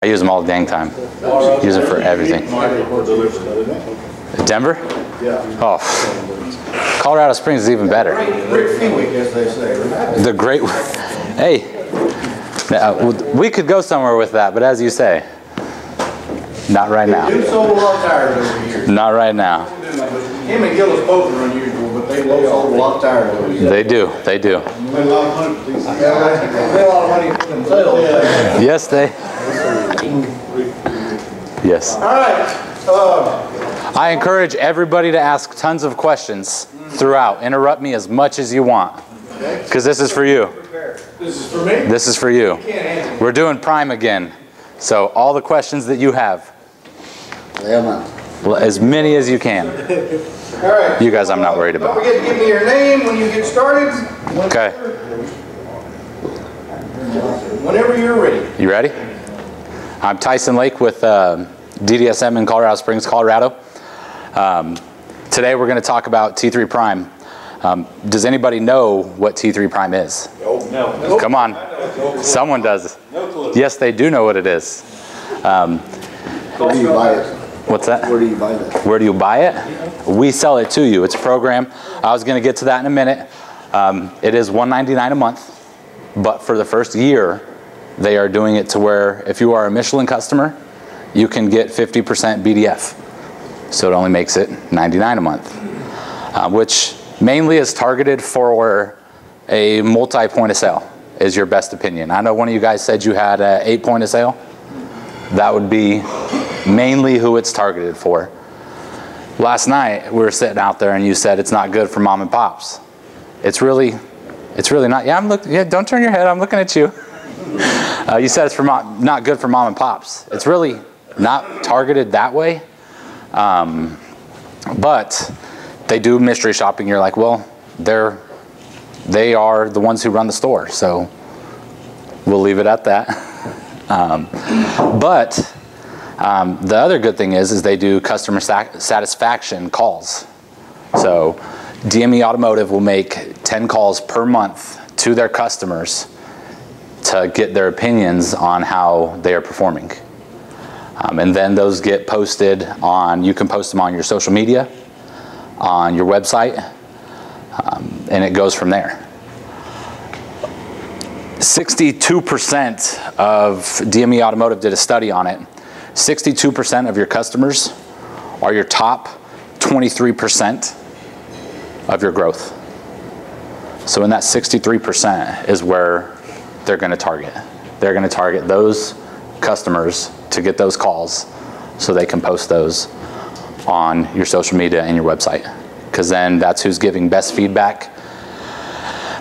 I use them all the dang time. Use them for everything. Denver? Oh, Colorado Springs is even better. Great Feewick, as they say. The great. Hey, we could go somewhere with that, but as you say, not right now. They've sold a lot of tires over the years. Not right now. Him and Gillis both are unusual, but they both sold a lot of tires over the years. They do. They do. They made a lot of money for these things. They made a lot of money for themselves. Yes, they. Yes. All right. I encourage everybody to ask tons of questions throughout. Interrupt me as much as you want, because this is for you. This is for me? This is for you. We're doing Prime again, so all the questions that you have, well, as many as you can. All right. You guys I'm not worried about. Don't forget to give me your name when you get started. Okay. Whenever you're ready. You ready? I'm Tyson Lake with DDSM in Colorado Springs, Colorado. Today we're going to talk about T3 Prime. Does anybody know what T3 Prime is? No. Come on. Someone does. Yes, they do know what it is. Where do you buy it? What's that? Where do you buy that? Where do you buy it? We sell it to you. It's a program. I was going to get to that in a minute. It is $199 a month, but for the first year, they are doing it to where if you are a Michelin customer, you can get 50% BDF. So it only makes it $99 a month, which mainly is targeted for a multi-point of sale, is your best opinion. I know one of you guys said you had an 8-point of sale. That would be mainly who it's targeted for. Last night we were sitting out there and you said it's not good for mom and pops. It's really not. Yeah, don't turn your head. I'm looking at you. You said it's not good for mom and pops. It's really not targeted that way. But they do mystery shopping. You're like, well, they are the ones who run the store, so we'll leave it at that. But the other good thing is they do customer satisfaction calls. So DME Automotive will make 10 calls per month to their customers to get their opinions on how they are performing. And then those get posted on, you can post them on your social media, on your website, and it goes from there. 62% of DME Automotive did a study on it. 62% of your customers are your top 23% of your growth. So in that 63% is where they're going to target. They're going to target those customers to get those calls so they can post those on your social media and your website, because then that's who's giving best feedback,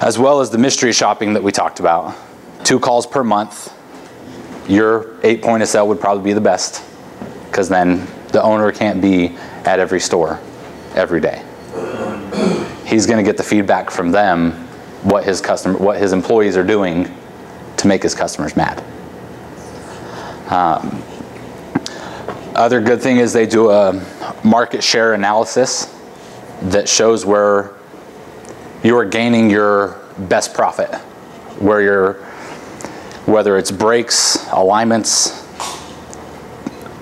as well as the mystery shopping that we talked about. 2 calls per month. Your 8-point of sale would probably be the best, because then the owner can't be at every store every day. He's going to get the feedback from them, what his employees are doing to make his customers mad. Other good thing is they do a market share analysis that shows where you are gaining your best profit, whether it's brakes, alignments,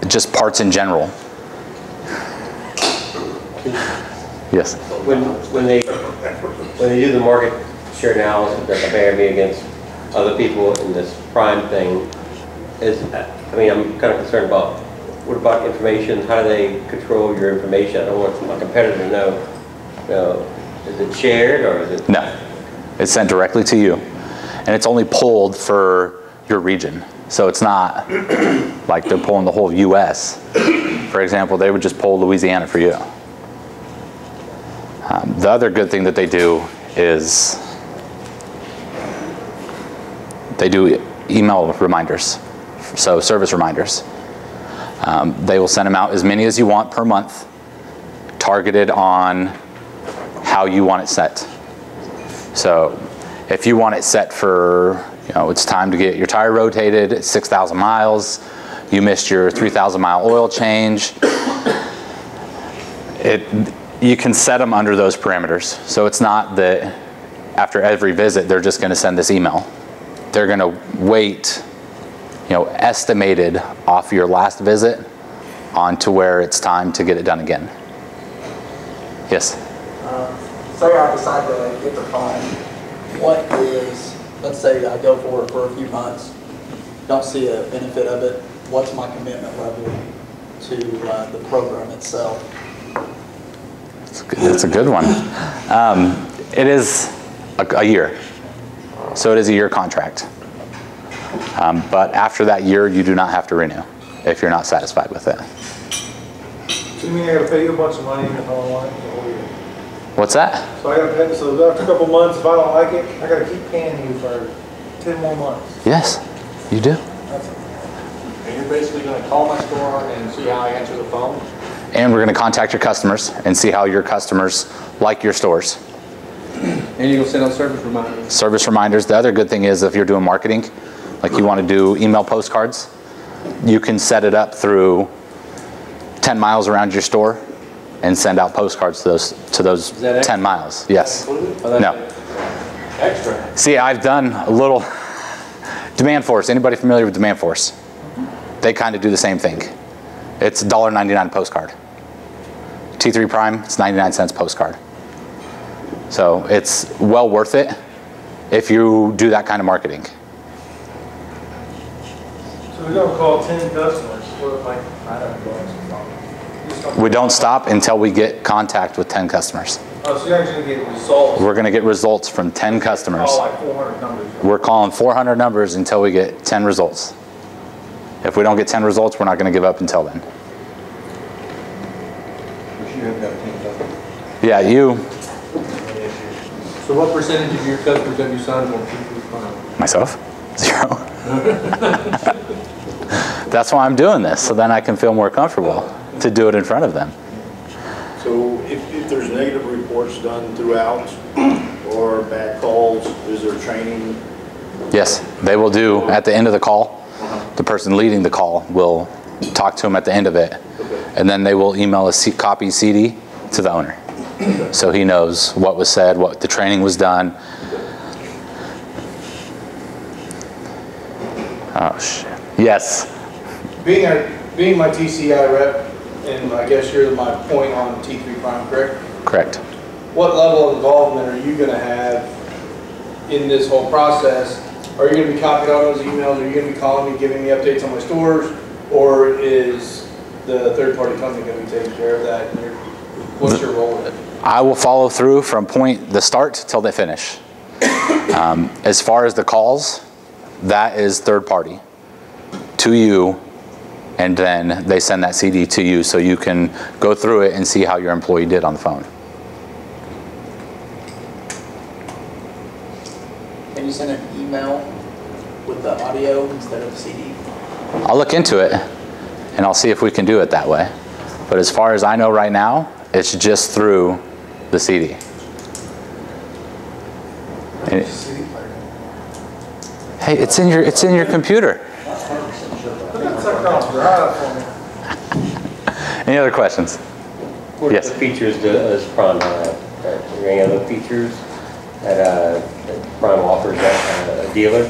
just parts in general. Yes. When they do the market share analysis, they're comparing me against other people in this Prime thing. I'm kind of concerned about, what about information? How do they control your information? I don't want my competitor to know. Is it shared or is it? No, it's sent directly to you, and it's only pulled for your region. So it's not like they're pulling the whole U.S. For example, they would just pull Louisiana for you. The other good thing that they do is they do email reminders, so service reminders. They will send them out as many as you want per month, targeted on how you want it set. So if you want it set for, it's time to get your tire rotated at 6,000 miles, you missed your 3,000 mile oil change, you can set them under those parameters. So it's not that after every visit they're just going to send this email. They're going to wait estimated off your last visit onto where it's time to get it done again. Yes? Say I decide to get the prime. What is, let's say I go for it for a few months, don't see a benefit of it, what's my commitment level to the program itself? That's a good one. It is a year. So it is a year contract. But after that year, you do not have to renew if you're not satisfied with it. So you mean I gotta pay you a bunch of money if I don't like it? What's that? So I gotta pay, so after a couple months, if I don't like it, I gotta keep paying you for 10 more months. Yes, you do. And you're basically going to call my store and see how I answer the phone? And we're going to contact your customers and see how your customers like your stores. And you're going to send out service reminders? Service reminders. The other good thing is if you're doing marketing, like you want to do email postcards, you can set it up through 10 miles around your store and send out postcards to those 10 miles. Yes. No. Extra. See, I've done a little Demand Force. Anybody familiar with Demand Force? They kind of do the same thing. It's $1.99 postcard. T3 Prime, it's 99 cents postcard. So it's well worth it if you do that kind of marketing. So we're gonna call 10 customers. What if I don't go? We don't stop until we get contact with 10 customers. Oh, so you're actually gonna get results? We're going to get results from 10 customers. Oh, like 400 numbers. We're calling 400 numbers until we get 10 results. If we don't get 10 results, we're not going to give up until then. Yeah, you. So what percentage of your customers have you signed on T3 Prime? Myself? 0. That's why I'm doing this, so then I can feel more comfortable to do it in front of them. So if there's negative reports done throughout or bad calls, is there training? Yes, they will do at the end of the call. The person leading the call will talk to them at the end of it, and then they will email a copy CD to the owner. So he knows what was said, what the training was done. Oh, shit. Yes. Being my TCI rep, and I guess you're my point on T3 Prime, correct? Correct. What level of involvement are you going to have in this whole process? Are you going to be copied on those emails? Are you going to be calling me, giving me updates on my stores? Or is the third-party company going to be taking care of that? What's your role in it? I will follow through from the start till they finish. As far as the calls, that is third party to you, and then they send that CD to you so you can go through it and see how your employee did on the phone. Can you send an email with the audio instead of the CD? I'll look into it and I'll see if we can do it that way. But as far as I know right now, it's just through the CD. Hey, it's in your computer. Any other questions? What Yes. features does Prime have? Are there any other features that Prime offers a dealer?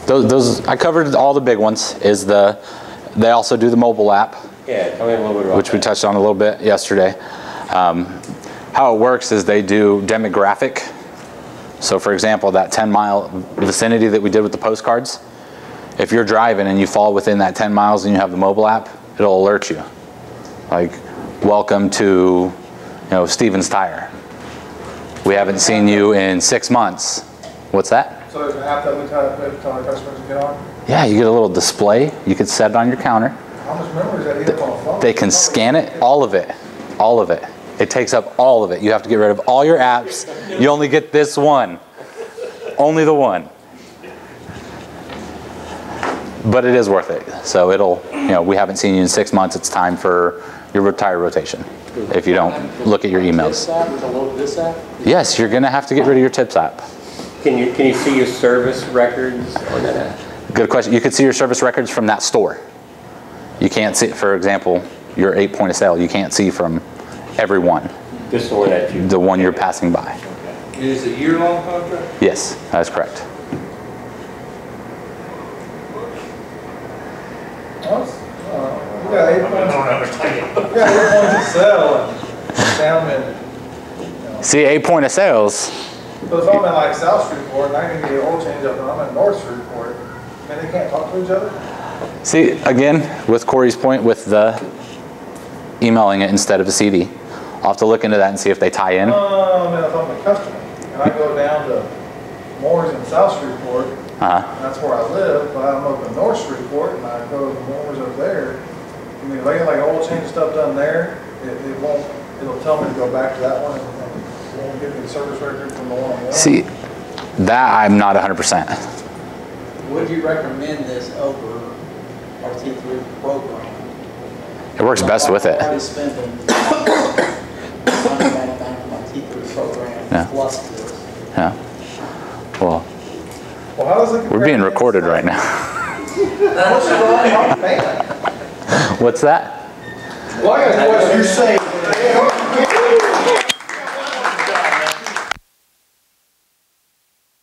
Those I covered all the big ones. They also do the mobile app, Yeah, tell me a little bit about which we that. touched on a little bit yesterday. How it works is they do demographic. So for example, that 10-mile vicinity that we did with the postcards, if you're driving and you fall within that 10 miles and you have the mobile app, it'll alert you. Like, welcome to, Stevens Tire. We haven't seen you in 6 months. What's that? So there's an app that we tell our customers to get on? Yeah, you get a little display. You can set it on your counter. How much memory is that eating up on a phone? They can scan it, all of it. All of it. It takes up all of it. You have to get rid of all your apps. You only get this one. Only the one. But it is worth it. So we haven't seen you in 6 months. It's time for your tire rotation if you don't look at your emails. Yes, you're going to have to get rid of your Tips app. Can you see your service records on that app? Good question. You could see your service records from that store. You can't see, for example, your 8 point of sale. You can't see from every one. Just the one that you... The one you're passing by. Is it a year-long contract? Yes, that's correct. We got 8 points of sale and down in, See, 8 point of sales. but if I'm in like South Shreveport and I can get an oil change up and I'm in North Shreveport, and they can't talk to each other? See, again, with Corey's point with the emailing it instead of a CD. I'll have to look into that and see if they tie in. If I'm a customer and I go down to Moore's in South Shreveport, that's where I live, but I'm up in North Shreveport and I go to Moore's up there. I mean, if I get like oil change stuff done there, it won't, it'll tell me to go back to that one and it won't give me the service record from the one on the other. See, that I'm not 100%. Would you recommend this over our T3 program? It works best with it. I'm already spending money on my T3 program plus this. Yeah. Well, How does it compare we're being to recorded right now. What's wrong with paying? What's that? Well, I got a question. You're saying,